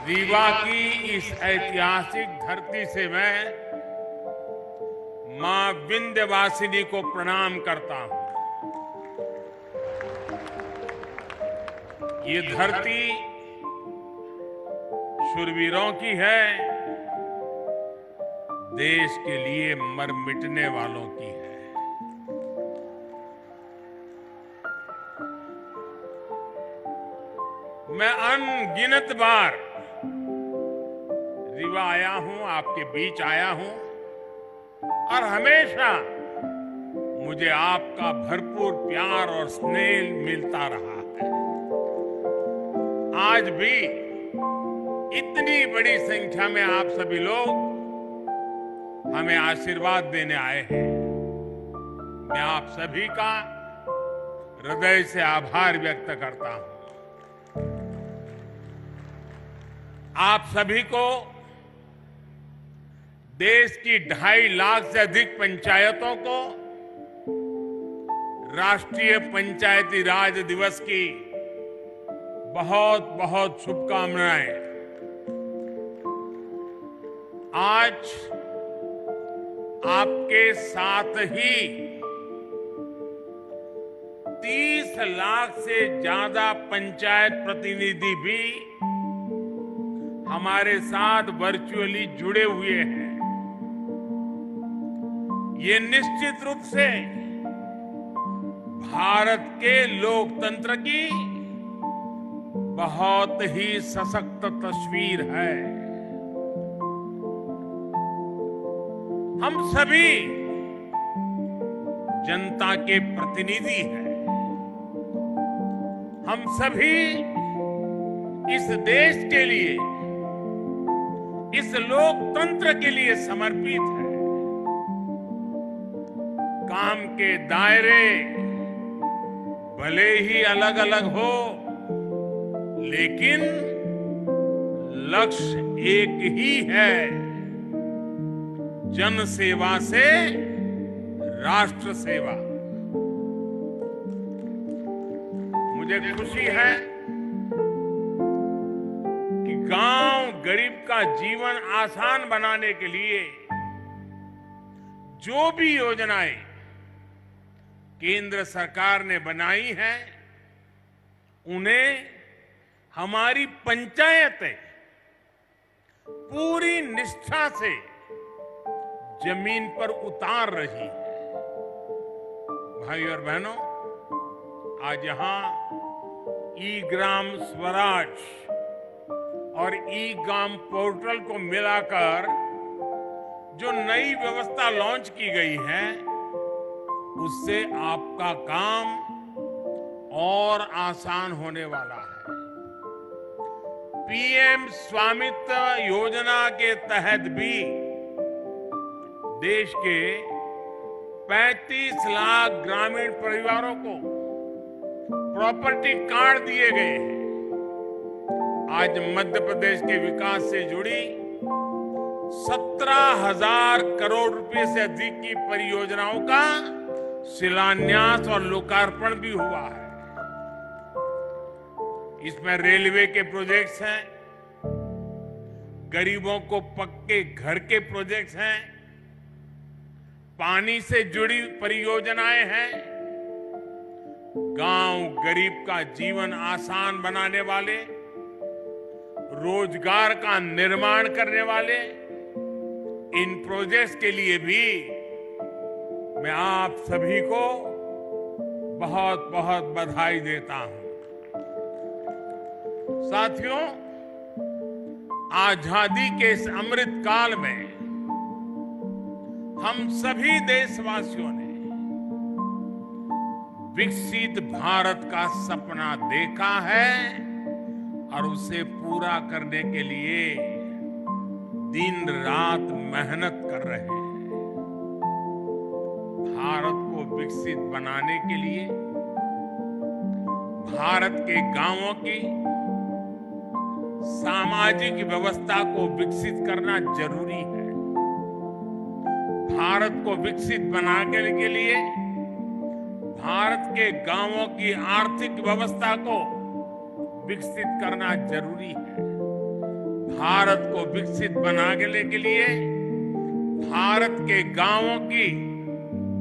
रीवा की इस ऐतिहासिक धरती से मैं मां विंध्यवासिनी को प्रणाम करता हूं। ये धरती शूरवीरों की है, देश के लिए मर मिटने वालों की है। मैं अनगिनत बार रीवा आया हूं, आपके बीच आया हूं और हमेशा मुझे आपका भरपूर प्यार और स्नेह मिलता रहा है। आज भी इतनी बड़ी संख्या में आप सभी लोग हमें आशीर्वाद देने आए हैं। मैं आप सभी का हृदय से आभार व्यक्त करता हूं। आप सभी को देश की 2.5 लाख से अधिक पंचायतों को राष्ट्रीय पंचायती राज दिवस की बहुत बहुत शुभकामनाएं। आज आपके साथ ही 30 लाख से ज्यादा पंचायत प्रतिनिधि भी हमारे साथ वर्चुअली जुड़े हुए हैं। ये निश्चित रूप से भारत के लोकतंत्र की बहुत ही सशक्त तस्वीर है। हम सभी जनता के प्रतिनिधि हैं। हम सभी इस देश के लिए, इस लोकतंत्र के लिए समर्पित हैं। काम के दायरे भले ही अलग अलग हो, लेकिन लक्ष्य एक ही है, जन सेवा से राष्ट्र सेवा। मुझे खुशी है कि गांव गरीब का जीवन आसान बनाने के लिए जो भी योजनाएं केंद्र सरकार ने बनाई हैं, उन्हें हमारी पंचायतें पूरी निष्ठा से जमीन पर उतार रही है। भाई और बहनों, आज यहां ई ग्राम स्वराज और ई ग्राम पोर्टल को मिलाकर जो नई व्यवस्था लॉन्च की गई है, उससे आपका काम और आसान होने वाला है। पीएम स्वामित्व योजना के तहत भी देश के 35 लाख ग्रामीण परिवारों को प्रॉपर्टी कार्ड दिए गए हैं। आज मध्य प्रदेश के विकास से जुड़ी 17,000 करोड़ रुपए से अधिक की परियोजनाओं का शिलान्यास और लोकार्पण भी हुआ है। इसमें रेलवे के प्रोजेक्ट्स हैं, गरीबों को पक्के घर के प्रोजेक्ट्स हैं, पानी से जुड़ी परियोजनाएं हैं, गांव गरीब का जीवन आसान बनाने वाले, रोजगार का निर्माण करने वाले इन प्रोजेक्ट्स के लिए भी मैं आप सभी को बहुत बहुत बधाई देता हूं। साथियों, आजादी के इस अमृत काल में हम सभी देशवासियों ने विकसित भारत का सपना देखा है और उसे पूरा करने के लिए दिन रात मेहनत कर रहे हैं। भारत को विकसित बनाने के लिए भारत के गांवों की सामाजिक व्यवस्था को विकसित करना जरूरी है। भारत को विकसित बनाने के लिए भारत के गांवों की आर्थिक व्यवस्था को विकसित करना जरूरी है। भारत को विकसित बनाने के लिए भारत के गांवों की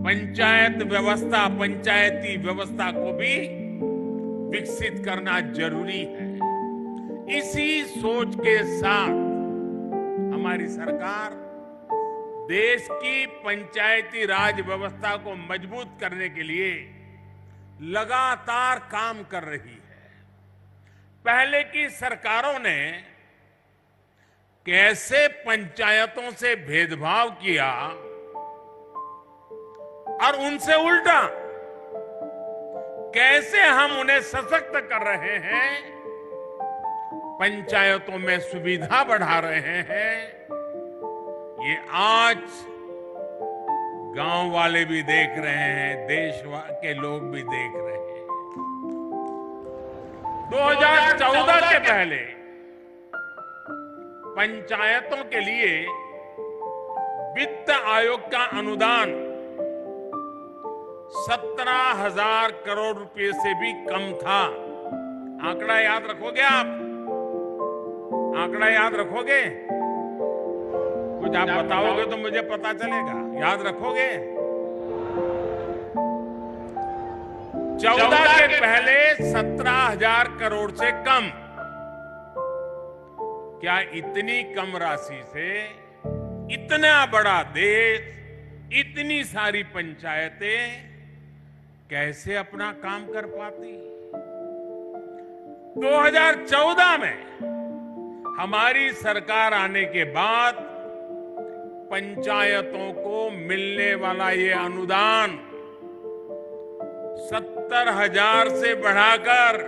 पंचायत व्यवस्था, पंचायती व्यवस्था को भी विकसित करना जरूरी है। इसी सोच के साथ हमारी सरकार देश की पंचायती राज व्यवस्था को मजबूत करने के लिए लगातार काम कर रही है। पहले की सरकारों ने कैसे पंचायतों से भेदभाव किया और उनसे उल्टा कैसे हम उन्हें सशक्त कर रहे हैं, पंचायतों में सुविधा बढ़ा रहे हैं, ये आज गांव वाले भी देख रहे हैं, देश के लोग भी देख रहे हैं। 2014 के पहले पंचायतों के लिए वित्त आयोग का अनुदान 17,000 करोड़ रुपए से भी कम था। आंकड़ा याद रखोगे आप? आंकड़ा याद रखोगे? कुछ आप बताओगे तो मुझे पता चलेगा। याद रखोगे? 14 के पहले 17,000 करोड़ से कम। क्या इतनी कम राशि से इतना बड़ा देश, इतनी सारी पंचायतें कैसे अपना काम कर पाती? 2014 में हमारी सरकार आने के बाद पंचायतों को मिलने वाला ये अनुदान 70,000 से बढ़ाकर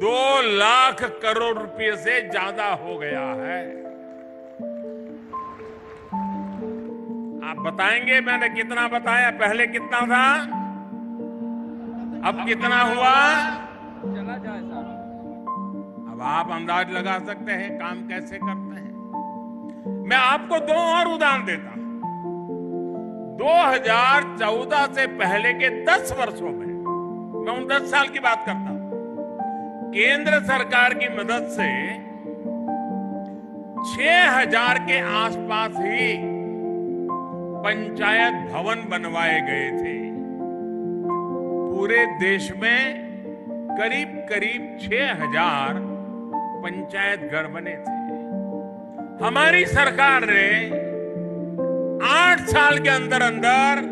2 लाख करोड़ रुपए से ज्यादा हो गया है। आप बताएंगे मैंने कितना बताया? पहले कितना था, अब कितना हुआ? चला जाए सारा। अब आप अंदाज लगा सकते हैं काम कैसे करते हैं। मैं आपको 2 और उदाहरण देता हूं। 2014 से पहले के 10 वर्षों में, मैं उन 10 साल की बात करता हूं, केंद्र सरकार की मदद से 6,000 के आसपास ही पंचायत भवन बनवाए गए थे। पूरे देश में करीब करीब 6,000 पंचायत घर बने थे। हमारी सरकार ने 8 साल के अंदर अंदर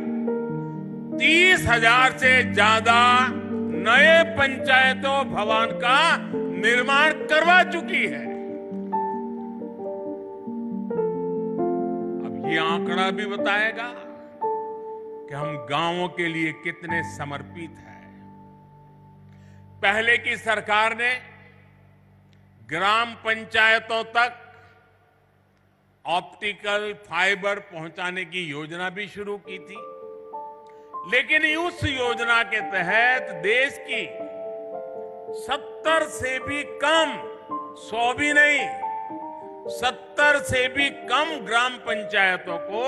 30,000 से ज्यादा नए पंचायतों भवन का निर्माण करवा चुकी है। अब ये आंकड़ा भी बताएगा कि हम गांवों के लिए कितने समर्पित हैं। पहले की सरकार ने ग्राम पंचायतों तक ऑप्टिकल फाइबर पहुंचाने की योजना भी शुरू की थी, लेकिन उस योजना के तहत देश की 70 से भी कम, 100 भी नहीं, 70 से भी कम ग्राम पंचायतों को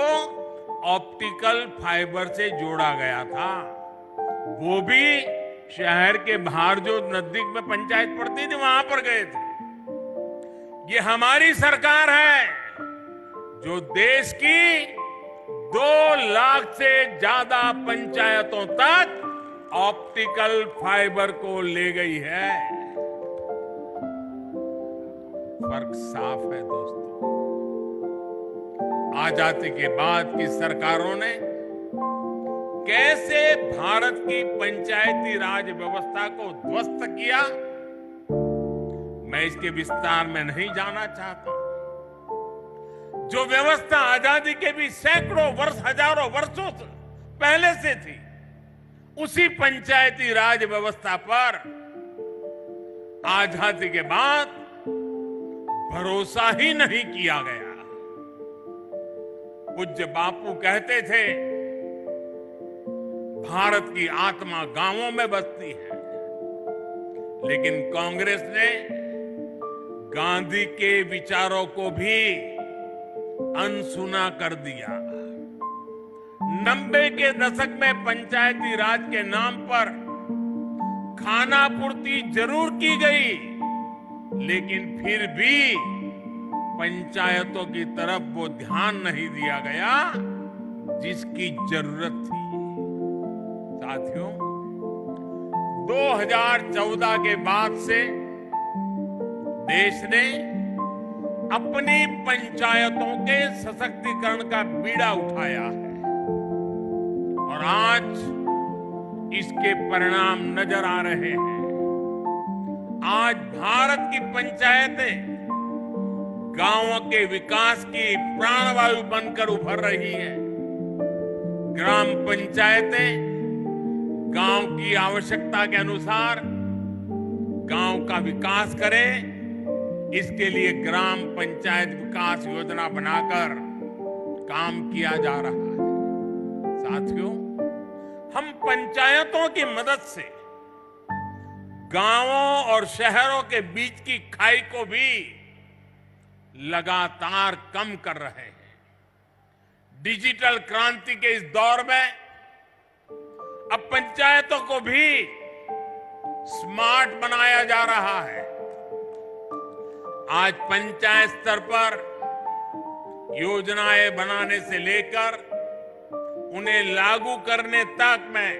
ऑप्टिकल फाइबर से जोड़ा गया था। वो भी शहर के बाहर जो नजदीक में पंचायत पड़ती थी वहां पर गए थे। ये हमारी सरकार है जो देश की 2 लाख से ज्यादा पंचायतों तक ऑप्टिकल फाइबर को ले गई है। फर्क साफ है दोस्तों। आजादी के बाद की सरकारों ने कैसे भारत की पंचायती राज व्यवस्था को ध्वस्त किया, मैं इसके विस्तार में नहीं जाना चाहता। जो व्यवस्था आजादी के भी सैकड़ों वर्ष, हजारों वर्षों से पहले से थी, उसी पंचायती राज व्यवस्था पर आजादी के बाद भरोसा ही नहीं किया गया। पूज्य बापू कहते थे, भारत की आत्मा गांवों में बसती है, लेकिन कांग्रेस ने गांधी के विचारों को भी अनसुना कर दिया। 90 के दशक में पंचायती राज के नाम पर खानापूर्ति जरूर की गई, लेकिन फिर भी पंचायतों की तरफ वो ध्यान नहीं दिया गया जिसकी जरूरत थी। साथियों, 2014 के बाद से देश ने अपनी पंचायतों के सशक्तिकरण का बीड़ा उठाया है और आज इसके परिणाम नजर आ रहे हैं। आज भारत की पंचायतें गांवों के विकास की प्राणवायु बनकर उभर रही है। ग्राम पंचायतें गांव की आवश्यकता के अनुसार गांव का विकास करें, इसके लिए ग्राम पंचायत विकास योजना बनाकर काम किया जा रहा है। साथियों, हम पंचायतों की मदद से गांवों और शहरों के बीच की खाई को भी लगातार कम कर रहे हैं। डिजिटल क्रांति के इस दौर में अब पंचायतों को भी स्मार्ट बनाया जा रहा है। आज पंचायत स्तर पर योजनाएं बनाने से लेकर उन्हें लागू करने तक में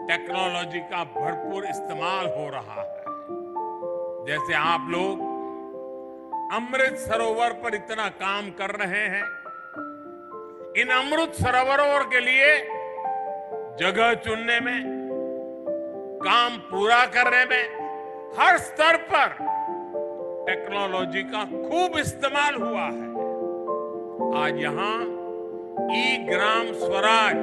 टेक्नोलॉजी का भरपूर इस्तेमाल हो रहा है। जैसे आप लोग अमृत सरोवर पर इतना काम कर रहे हैं, इन अमृत सरोवरों के लिए जगह चुनने में, काम पूरा करने में हर स्तर पर टेक्नोलॉजी का खूब इस्तेमाल हुआ है। आज यहां ई Gram Swaraj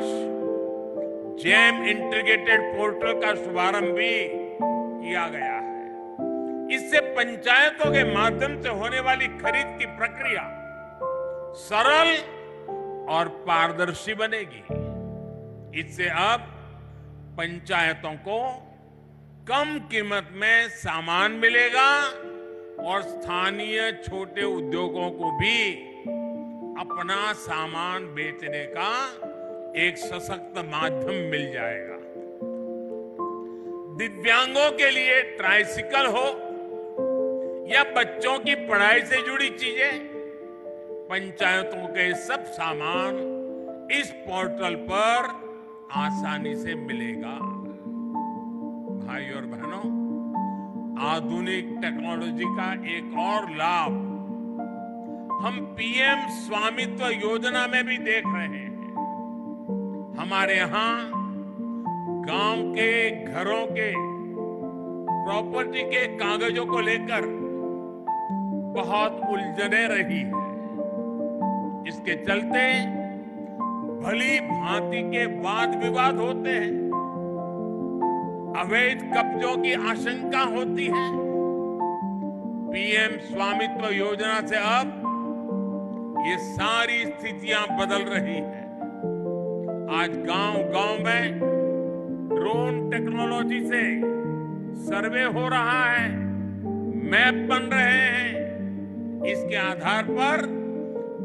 jam integrated portal का शुभारंभ भी किया गया है। इससे पंचायतों के माध्यम से होने वाली खरीद की प्रक्रिया सरल और पारदर्शी बनेगी। इससे अब पंचायतों को कम कीमत में सामान मिलेगा और स्थानीय छोटे उद्योगों को भी अपना सामान बेचने का एक सशक्त माध्यम मिल जाएगा। दिव्यांगों के लिए ट्राइसिकल हो या बच्चों की पढ़ाई से जुड़ी चीजें, पंचायतों के सब सामान इस पोर्टल पर आसानी से मिलेगा। भाई और बहनों, आधुनिक टेक्नोलॉजी का एक और लाभ हम पीएम स्वामित्व योजना में भी देख रहे हैं। हमारे यहां गांव के घरों के प्रॉपर्टी के कागजों को लेकर बहुत उलझने रही है। इसके चलते भली भांति के वाद विवाद होते हैं, अवैध कब्जों की आशंका होती है। पीएम स्वामित्व योजना से अब ये सारी स्थितियां बदल रही हैं। आज गांव-गांव में ड्रोन टेक्नोलॉजी से सर्वे हो रहा है, मैप बन रहे हैं। इसके आधार पर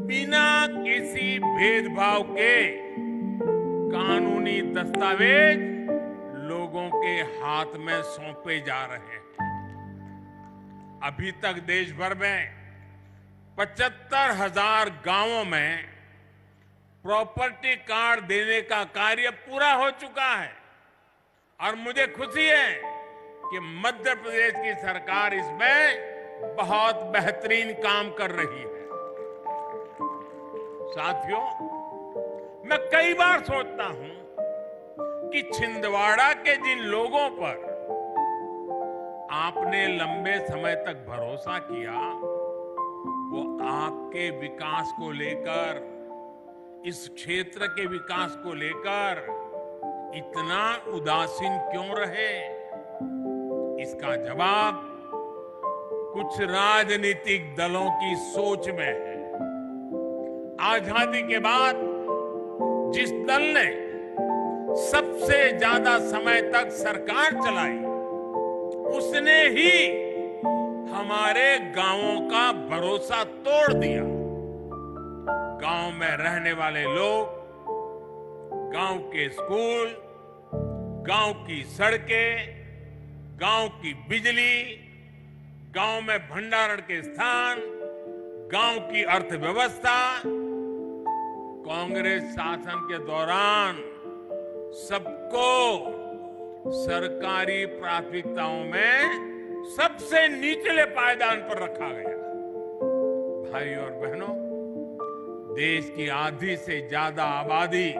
बिना किसी भेदभाव के कानूनी दस्तावेज लोगों के हाथ में सौंपे जा रहे हैं। अभी तक देश भर में 75,000 गांवों में प्रॉपर्टी कार्ड देने का कार्य पूरा हो चुका है और मुझे खुशी है कि मध्य प्रदेश की सरकार इसमें बहुत बेहतरीन काम कर रही है। साथियों, मैं कई बार सोचता हूं कि छिंदवाड़ा के जिन लोगों पर आपने लंबे समय तक भरोसा किया, वो आपके विकास को लेकर, इस क्षेत्र के विकास को लेकर इतना उदासीन क्यों रहे? इसका जवाब कुछ राजनीतिक दलों की सोच में है। आजादी के बाद जिस दल ने सबसे ज्यादा समय तक सरकार चलाई, उसने ही हमारे गांवों का भरोसा तोड़ दिया। गांव में रहने वाले लोग गांव के स्कूल, गांव की सड़कें, गांव की बिजली, गांव में भंडारण के स्थान, गांव की अर्थव्यवस्था कांग्रेस शासन के दौरान सबको सरकारी प्राथमिकताओं में सबसे निचले पायदान पर रखा गया। भाई और बहनों, देश की आधी से ज्यादा आबादी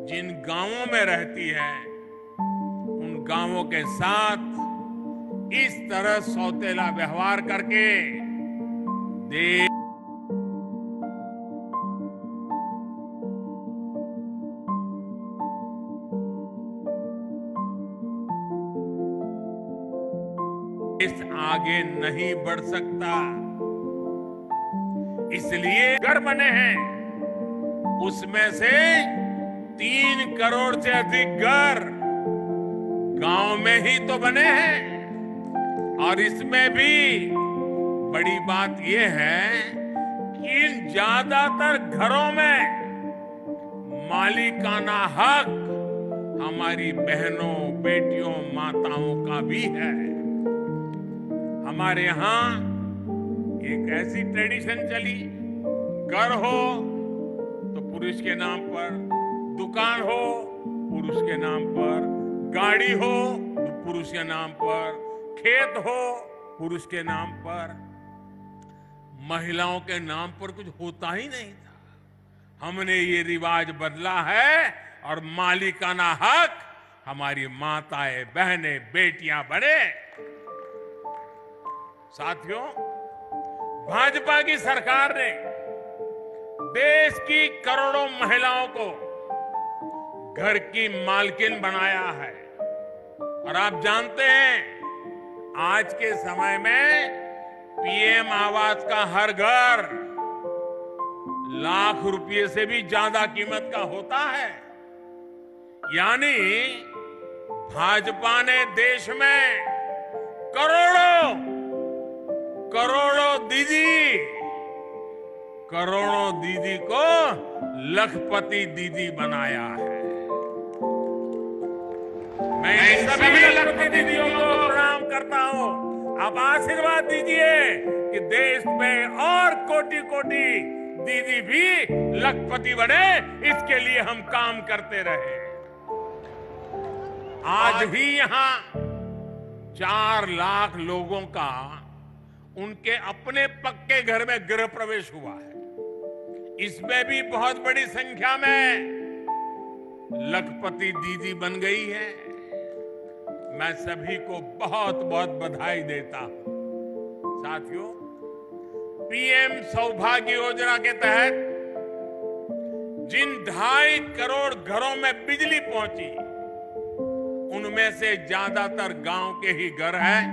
जिन गांवों में रहती है, उन गांवों के साथ इस तरह सौतेला व्यवहार करके देश आगे नहीं बढ़ सकता। इसलिए घर बने हैं, उसमें से 3 करोड़ से अधिक घर गांव में ही तो बने हैं। और इसमें भी बड़ी बात यह है कि इन ज्यादातर घरों में मालिकाना हक हमारी बहनों, बेटियों, माताओं का भी है। हमारे यहां एक ऐसी ट्रेडिशन चली, घर हो तो पुरुष के नाम पर, दुकान हो पुरुष के नाम पर, गाड़ी हो तो पुरुष के नाम पर, खेत हो पुरुष के नाम पर, महिलाओं के नाम पर कुछ होता ही नहीं था। हमने ये रिवाज बदला है और मालिकाना हक हमारी माताएं, बहनें, बेटियां बने। साथियों, भाजपा की सरकार ने देश की करोड़ों महिलाओं को घर की मालकिन बनाया है। और आप जानते हैं, आज के समय में पीएम आवास का हर घर लाख रुपए से भी ज्यादा कीमत का होता है। यानी भाजपा ने देश में करोड़ों दीदी को लखपति दीदी बनाया है। मैं सभी लखपति दीदियों को प्रणाम करता हूं। आप आशीर्वाद दीजिए कि देश में और कोटि कोटि दीदी भी लखपति बने, इसके लिए हम काम करते रहे। आज भी यहां 4 लाख लोगों का उनके अपने पक्के घर में गृह प्रवेश हुआ है। इसमें भी बहुत बड़ी संख्या में लखपति दीदी बन गई है। मैं सभी को बहुत बहुत बधाई देता हूं। साथियों, पीएम सौभाग्य योजना के तहत जिन 2.5 करोड़ घरों में बिजली पहुंची, उनमें से ज्यादातर गांव के ही घर हैं।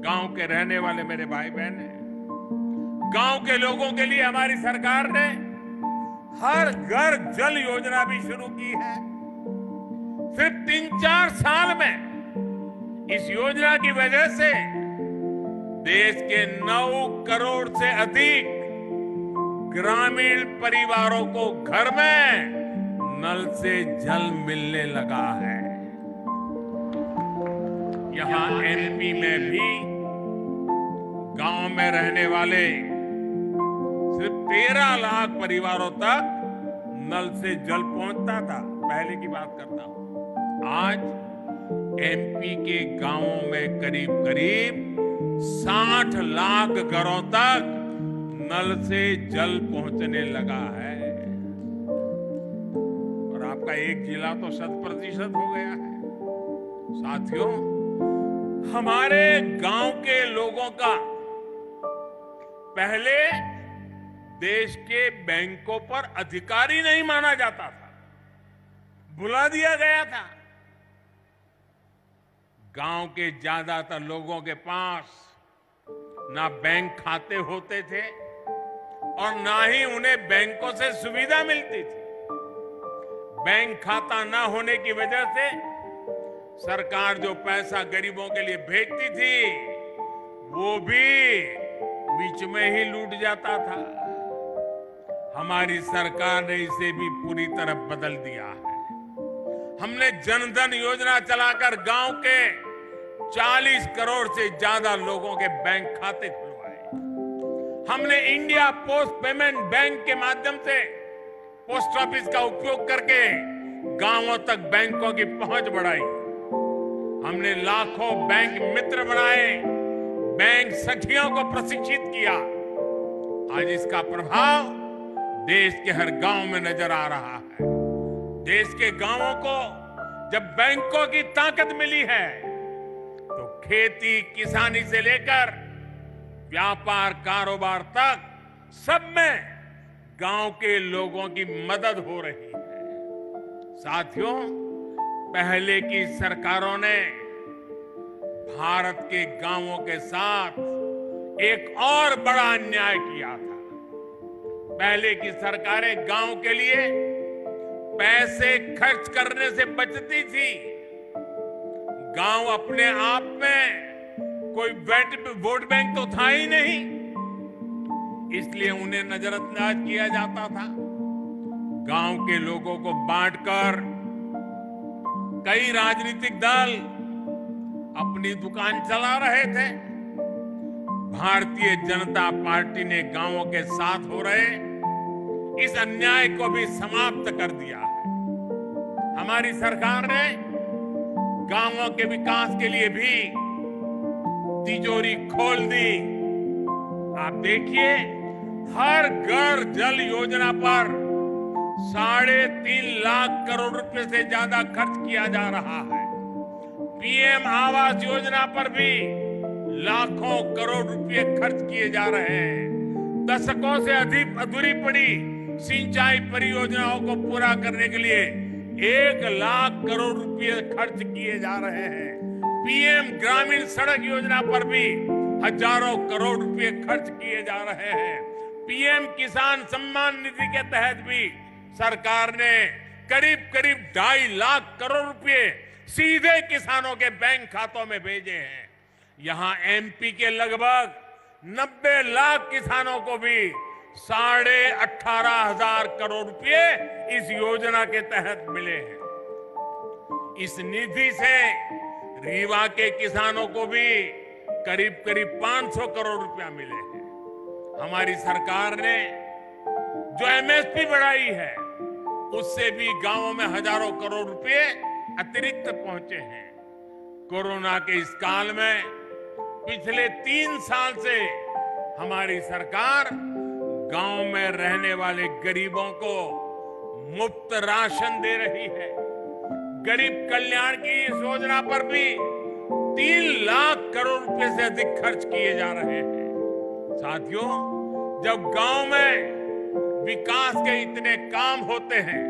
गांव के रहने वाले मेरे भाई बहन हैं। गांव के लोगों के लिए हमारी सरकार ने हर घर जल योजना भी शुरू की है। सिर्फ 3-4 साल में इस योजना की वजह से देश के 9 करोड़ से अधिक ग्रामीण परिवारों को घर में नल से जल मिलने लगा है। यहां एमपी में भी गांव में रहने वाले सिर्फ 13 लाख परिवारों तक नल से जल पहुंचता था। पहले की बात करता हूं। आज एमपी के गांवों में करीब करीब 60 लाख घरों तक नल से जल पहुंचने लगा है। और आपका एक जिला तो 100% हो गया है। साथियों, हमारे गांव के लोगों का पहले देश के बैंकों पर अधिकारी नहीं माना जाता था, बुला दिया गया था। गांव के ज्यादातर लोगों के पास ना बैंक खाते होते थे और ना ही उन्हें बैंकों से सुविधा मिलती थी। बैंक खाता ना होने की वजह से सरकार जो पैसा गरीबों के लिए भेजती थी, वो भी बीच में ही लूट जाता था। हमारी सरकार ने इसे भी पूरी तरह बदल दिया है। हमने जनधन योजना चलाकर गांव के 40 करोड़ से ज्यादा लोगों के बैंक खाते खुलवाए। हमने इंडिया पोस्ट पेमेंट बैंक के माध्यम से पोस्ट ऑफिस का उपयोग करके गांवों तक बैंकों की पहुंच बढ़ाई। हमने लाखों बैंक मित्र बनाए, बैंक सखियों को प्रशिक्षित किया। आज इसका प्रभाव देश के हर गांव में नजर आ रहा है। देश के गांवों को जब बैंकों की ताकत मिली है तो खेती किसानी से लेकर व्यापार कारोबार तक सब में गांव के लोगों की मदद हो रही है। साथियों, पहले की सरकारों ने भारत के गांवों के साथ एक और बड़ा अन्याय किया था। पहले की सरकारें गांव के लिए पैसे खर्च करने से बचती थी। गांव अपने आप में कोई वोट बैंक तो था ही नहीं, इसलिए उन्हें नजरअंदाज किया जाता था। गांव के लोगों को बांटकर कई राजनीतिक दल अपनी दुकान चला रहे थे। भारतीय जनता पार्टी ने गांवों के साथ हो रहे इस अन्याय को भी समाप्त कर दिया है। हमारी सरकार ने गांवों के विकास के लिए भी तिजोरी खोल दी। आप देखिए, हर घर जल योजना पर 3.5 लाख करोड़ रुपए से ज्यादा खर्च किया जा रहा है। पीएम आवास योजना पर भी लाखों करोड़ रुपए खर्च किए जा रहे हैं। दशकों से अधिक अधूरी पड़ी सिंचाई परियोजनाओं को पूरा करने के लिए 1 लाख करोड़ रुपए खर्च किए जा रहे हैं। पीएम ग्रामीण सड़क योजना पर भी हजारों करोड़ रुपए खर्च किए जा रहे हैं। पीएम किसान सम्मान निधि के तहत भी सरकार ने करीब 2.5 लाख करोड़ रुपए सीधे किसानों के बैंक खातों में भेजे हैं। यहां एमपी के लगभग 90 लाख किसानों को भी 18,500 करोड़ रुपए इस योजना के तहत मिले हैं। इस निधि से रीवा के किसानों को भी करीब 500 करोड़ रुपया मिले हैं। हमारी सरकार ने जो एमएसपी बढ़ाई है उससे भी गांवों में हजारों करोड़ रुपए अतिरिक्त पहुंचे हैं। कोरोना के इस काल में पिछले 3 साल से हमारी सरकार गांव में रहने वाले गरीबों को मुफ्त राशन दे रही है। गरीब कल्याण की इस योजना पर भी 3 लाख करोड़ रुपए से अधिक खर्च किए जा रहे हैं। साथियों, जब गांव में विकास के इतने काम होते हैं,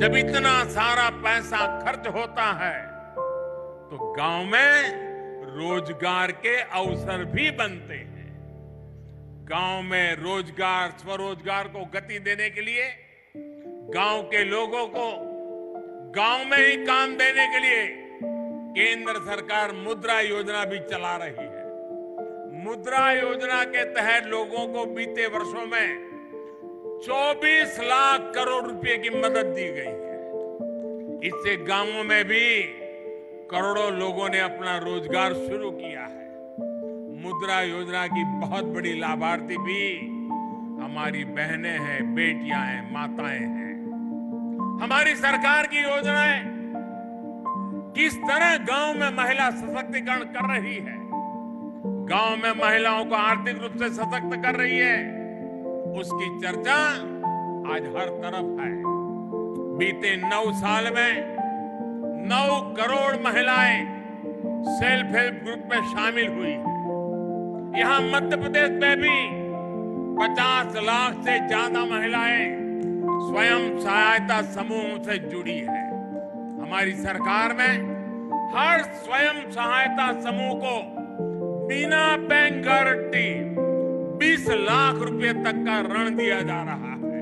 जब इतना सारा पैसा खर्च होता है, तो गांव में रोजगार के अवसर भी बनते हैं। गांव में रोजगार, स्वरोजगार को गति देने के लिए, गांव के लोगों को गांव में ही काम देने के लिए केंद्र सरकार मुद्रा योजना भी चला रही है। मुद्रा योजना के तहत लोगों को बीते वर्षों में 24 लाख करोड़ रुपए की मदद दी गई है। इससे गांवों में भी करोड़ों लोगों ने अपना रोजगार शुरू किया है। मुद्रा योजना की बहुत बड़ी लाभार्थी भी हमारी बहनें हैं, बेटियां हैं, माताएं हैं। हमारी सरकार की योजनाएं किस तरह गांव में महिला सशक्तिकरण कर रही है, गांव में महिलाओं को आर्थिक रूप से सशक्त कर रही है, उसकी चर्चा आज हर तरफ है। बीते 9 साल में 9 करोड़ महिलाएं सेल्फ हेल्प ग्रुप में शामिल हुई है। यहां मध्य प्रदेश में भी 50 लाख से ज्यादा महिलाएं स्वयं सहायता समूह से जुड़ी है। हमारी सरकार में हर स्वयं सहायता समूह को बिना बैंक गारंटी 20 लाख रुपए तक का ऋण दिया जा रहा है।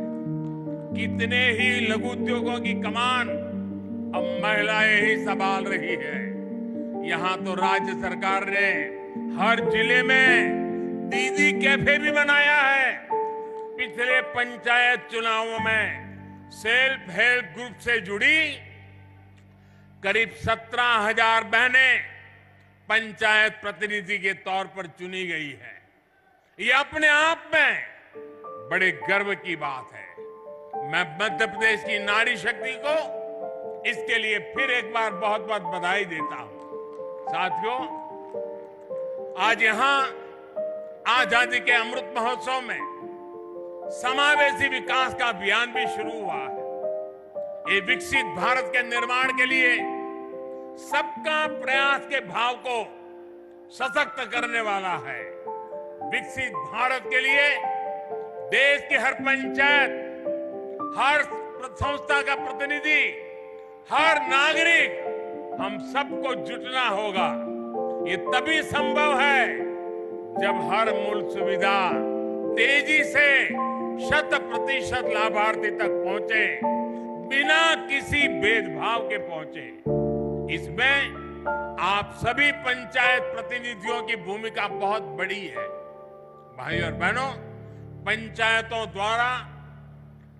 कितने ही लघु उद्योगों की कमान अब महिलाएं ही संभाल रही है। यहां तो राज्य सरकार ने हर जिले में दीदी कैफे भी बनाया है। पिछले पंचायत चुनावों में सेल्फ हेल्प ग्रुप से जुड़ी करीब 17,000 बहनें पंचायत प्रतिनिधि के तौर पर चुनी गई है। ये अपने आप में बड़े गर्व की बात है। मैं मध्य प्रदेश की नारी शक्ति को इसके लिए फिर एक बार बहुत बहुत बधाई देता हूं। साथियों, आज यहां आजादी के अमृत महोत्सव में समावेशी विकास का अभियान भी शुरू हुआ है। ये विकसित भारत के निर्माण के लिए सबका प्रयास के भाव को सशक्त करने वाला है। विकसित भारत के लिए देश की हर पंचायत, हर संस्था का प्रतिनिधि, हर नागरिक, हम सबको जुटना होगा। ये तभी संभव है जब हर मूल सुविधा तेजी से 100% लाभार्थी तक पहुंचे, बिना किसी भेदभाव के पहुंचे। इसमें आप सभी पंचायत प्रतिनिधियों की भूमिका बहुत बड़ी है। भाई और बहनों, पंचायतों द्वारा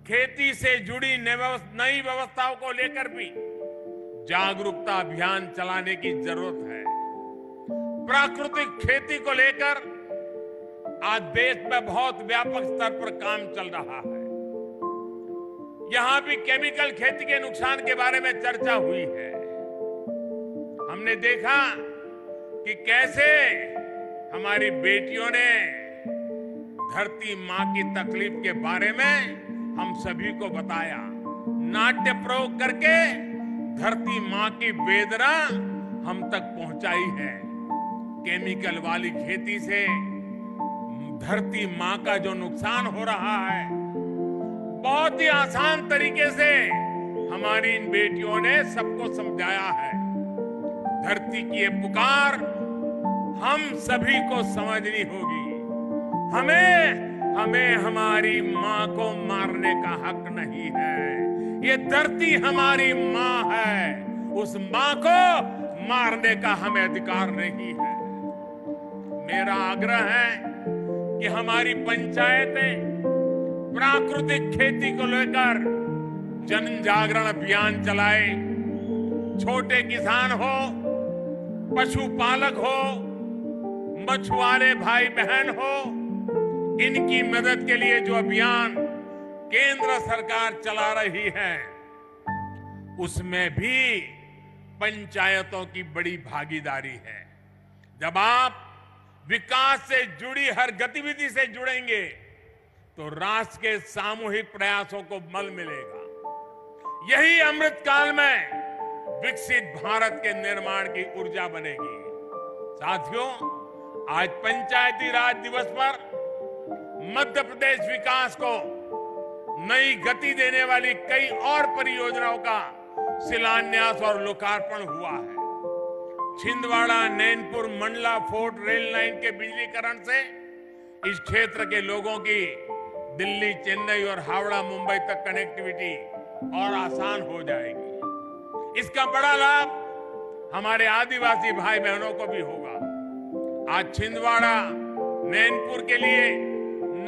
खेती से जुड़ी नई व्यवस्थाओं को लेकर भी जागरूकता अभियान चलाने की जरूरत है। प्राकृतिक खेती को लेकर आज देश में बहुत व्यापक स्तर पर काम चल रहा है। यहां भी केमिकल खेती के नुकसान के बारे में चर्चा हुई है। हमने देखा कि कैसे हमारी बेटियों ने धरती मां की तकलीफ के बारे में हम सभी को बताया। नाट्य प्रयोग करके धरती मां की वेदना हम तक पहुंचाई है। केमिकल वाली खेती से धरती मां का जो नुकसान हो रहा है, बहुत ही आसान तरीके से हमारी इन बेटियों ने सबको समझाया है। धरती की ये पुकार हम सभी को समझनी होगी। हमें हमारी मां को मारने का हक नहीं है। ये धरती हमारी मां है, उस मां को मारने का हमें अधिकार नहीं है। मेरा आग्रह है कि हमारी पंचायतें प्राकृतिक खेती को लेकर जन जागरण अभियान चलाए। छोटे किसान हो, पशुपालक हो, मछुआरे भाई बहन हो, इनकी मदद के लिए जो अभियान केंद्र सरकार चला रही है, उसमें भी पंचायतों की बड़ी भागीदारी है। जब आप विकास से जुड़ी हर गतिविधि से जुड़ेंगे तो राष्ट्र के सामूहिक प्रयासों को बल मिलेगा। यही अमृत काल में विकसित भारत के निर्माण की ऊर्जा बनेगी। साथियों, आज पंचायती राज दिवस पर मध्य प्रदेश विकास को नई गति देने वाली कई और परियोजनाओं का शिलान्यास और लोकार्पण हुआ है। Chhindwara, Nainpur, Mandla fort rail line के बिजलीकरण से इस क्षेत्र के लोगों की दिल्ली, चेन्नई और हावड़ा, मुंबई तक कनेक्टिविटी और आसान हो जाएगी। इसका बड़ा लाभ हमारे आदिवासी भाई बहनों को भी होगा। आज छिंदवाड़ा, नैनपुर के लिए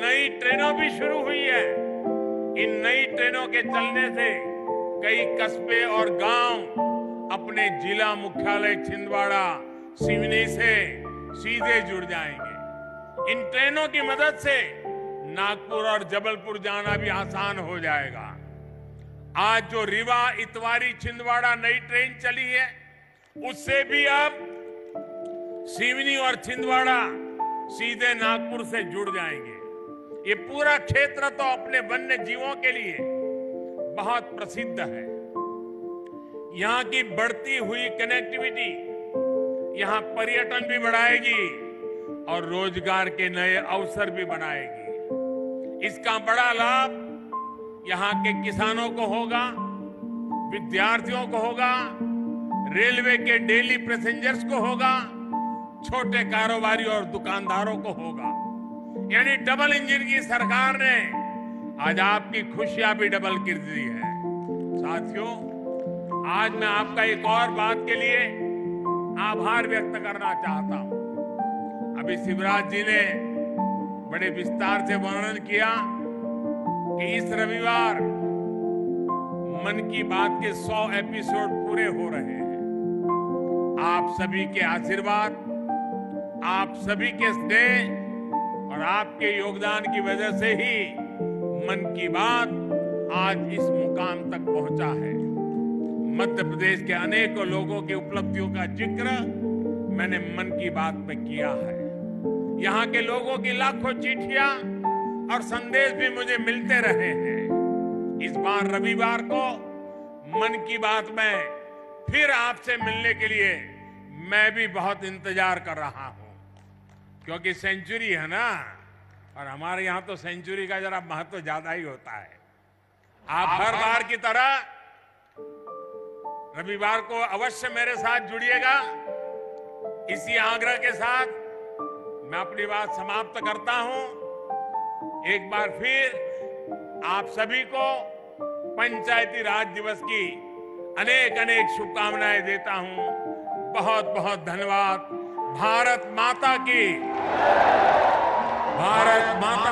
नई ट्रेनों भी शुरू हुई है। इन नई ट्रेनों के चलने से कई कस्बे और गांव अपने जिला मुख्यालय छिंदवाड़ा, सिवनी से सीधे जुड़ जाएंगे। इन ट्रेनों की मदद से नागपुर और जबलपुर जाना भी आसान हो जाएगा। आज जो रीवा, इतवारी, छिंदवाड़ा नई ट्रेन चली है, उससे भी अब सिवनी और छिंदवाड़ा सीधे नागपुर से जुड़ जाएंगे। ये पूरा क्षेत्र तो अपने वन्य जीवों के लिए बहुत प्रसिद्ध है। यहाँ की बढ़ती हुई कनेक्टिविटी यहाँ पर्यटन भी बढ़ाएगी और रोजगार के नए अवसर भी बनाएगी। इसका बड़ा लाभ यहाँ के किसानों को होगा, विद्यार्थियों को होगा, रेलवे के डेली पैसेंजर्स को होगा, छोटे कारोबारी और दुकानदारों को होगा। यानी डबल इंजन की सरकार ने आज आपकी खुशियां भी डबल कर दी है। साथियों, आज मैं आपका एक और बात के लिए आभार व्यक्त करना चाहता हूं। अभी शिवराज जी ने बड़े विस्तार से वर्णन किया कि इस रविवार मन की बात के 100 एपिसोड पूरे हो रहे हैं। आप सभी के आशीर्वाद, आप सभी के स्नेह और आपके योगदान की वजह से ही मन की बात आज इस मुकाम तक पहुंचा है। मध्य प्रदेश के अनेकों लोगों की उपलब्धियों का जिक्र मैंने मन की बात में किया है। यहाँ के लोगों की लाखों चिट्ठियां और संदेश भी मुझे मिलते रहे हैं। इस बार रविवार को मन की बात में फिर आपसे मिलने के लिए मैं भी बहुत इंतजार कर रहा हूं, क्योंकि सेंचुरी है ना, और हमारे यहां तो सेंचुरी का जरा महत्व ज्यादा ही होता है। आप हर बार की तरह रविवार को अवश्य मेरे साथ जुड़िएगा। इसी आग्रह के साथ मैं अपनी बात समाप्त करता हूं। एक बार फिर आप सभी को पंचायती राज दिवस की अनेक अनेक शुभकामनाएं देता हूं। बहुत बहुत धन्यवाद। भारत माता की, भारत माता